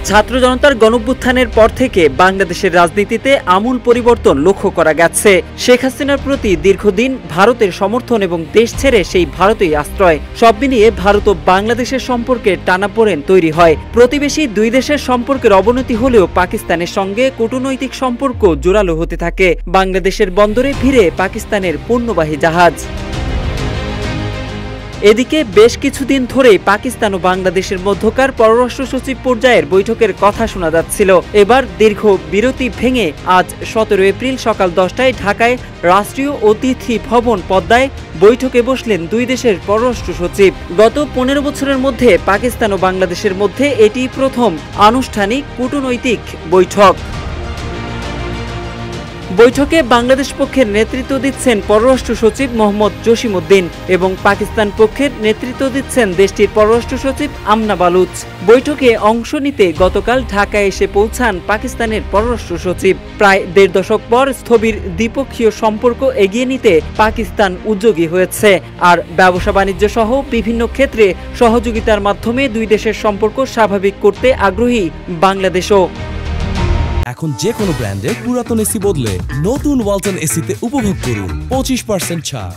ছাত্র জনতার গণঅভ্যুত্থানের পর থেকে বাংলাদেশের রাজনীতিতে আমূল পরিবর্তন লক্ষ্য করা গেছে। শেখ হাসিনার প্রতি দীর্ঘদিন ভারতের সমর্থন এবং দেশ ছেড়ে সেই ভারতেই আশ্রয়, সব মিলিয়ে ভারত ও বাংলাদেশের সম্পর্কে টানাপোড়েন তৈরি হয়। প্রতিবেশী দুই দেশের সম্পর্কের অবনতি হলেও পাকিস্তানের সঙ্গে কূটনৈতিক সম্পর্ক জোরালো হতে থাকে। বাংলাদেশের বন্দরে ভিড়ে পাকিস্তানের পণ্যবাহী জাহাজ। এদিকে বেশ কিছুদিন ধরেই পাকিস্তান ও বাংলাদেশের মধ্যকার পররাষ্ট্র সচিব পর্যায়ের বৈঠকের কথা শোনা যাচ্ছিল। এবার দীর্ঘ বিরতি ভেঙে আজ 17 এপ্রিল সকাল 10টায় ঢাকায় রাষ্ট্রীয় অতিথি ভবন পদ্মায় বৈঠকে বসলেন দুই দেশের পররাষ্ট্র সচিব। গত 15 বছরের মধ্যে পাকিস্তান ও বাংলাদেশের মধ্যে এটি প্রথম আনুষ্ঠানিক কূটনৈতিক বৈঠক। বৈঠকে বাংলাদেশ পক্ষের নেতৃত্ব দিচ্ছেন পররাষ্ট্র সচিব মোহাম্মদ জসিমউদ্দিন এবং পাকিস্তান পক্ষের নেতৃত্ব দিচ্ছেন দেশটির পররাষ্ট্র সচিব আমনা বালুচ। বৈঠকে অংশ নিতে গতকাল ঢাকায় এসে পৌঁছান পাকিস্তানের পররাষ্ট্র সচিব। প্রায় 1.5 দশক পর স্থবির দ্বিপক্ষীয় সম্পর্ক এগিয়ে নিতে পাকিস্তান উদ্যোগী হয়েছে, আর ব্যবসা বাণিজ্য সহ বিভিন্ন ক্ষেত্রে সহযোগিতার মাধ্যমে দুই দেশের সম্পর্ক স্বাভাবিক করতে আগ্রহী বাংলাদেশও। এখন যে কোনো ব্র্যান্ডের পুরাতন এসি বদলে নতুন ওয়ালটন এসিতে উপভোগ করুন 25% ছাড়।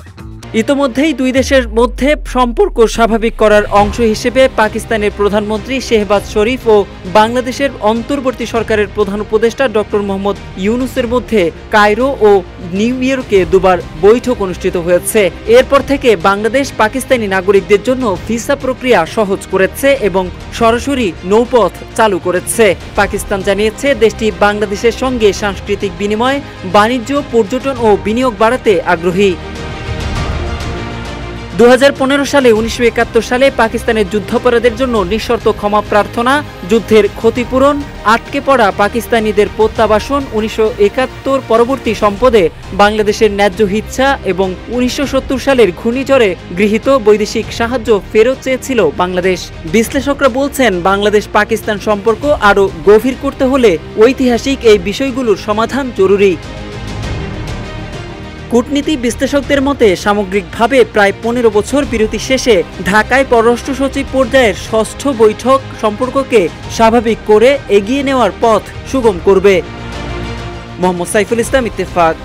ইতোমধ্যেই দুই দেশের মধ্যে সম্পর্ক স্বাভাবিক করার অংশ হিসেবে পাকিস্তানের প্রধানমন্ত্রী শেহবাজ শরীফ ও বাংলাদেশের অন্তর্বর্তী সরকারের প্রধান উপদেষ্টা ডক্টর মোহাম্মদ ইউনুসের মধ্যে কায়রো ও নিউ ইয়র্কে দুবার বৈঠক অনুষ্ঠিত হয়েছে। এরপর থেকে বাংলাদেশ পাকিস্তানি নাগরিকদের জন্য ভিসা প্রক্রিয়া সহজ করেছে এবং সরাসরি নৌপথ চালু করেছে। পাকিস্তান জানিয়েছে দেশটি বাংলাদেশের সঙ্গে সাংস্কৃতিক বিনিময়, বাণিজ্য, পর্যটন ও বিনিয়োগ বাড়াতে আগ্রহী। 2015 সালে 1971 সালে পাকিস্তানের যুদ্ধাপরাধের জন্য নিঃশর্ত ক্ষমা প্রার্থনা, যুদ্ধের ক্ষতিপূরণ, আটকে পড়া পাকিস্তানিদের প্রত্যাবাসন, 1971 পরবর্তী সম্পদে বাংলাদেশের ন্যায্য হিচ্ছা এবং 1970 সালের ঘূর্ণিঝড়ে গৃহীত বৈদেশিক সাহায্য ফেরত চেয়েছিল বাংলাদেশ। বিশ্লেষকরা বলছেন বাংলাদেশ পাকিস্তান সম্পর্ক আরও গভীর করতে হলে ঐতিহাসিক এই বিষয়গুলোর সমাধান জরুরি। কূটনীতি বিশ্লেষকদের মতে সামগ্রিকভাবে প্রায় 15 বছর বিরতি শেষে ঢাকায় পররাষ্ট্র সচিব পর্যায়ের ষষ্ঠ বৈঠক সম্পর্ককে স্বাভাবিক করে এগিয়ে নেওয়ার পথ সুগম করবে। মোহাম্মদ সাইফুল ইসলাম, ইত্তেফাক।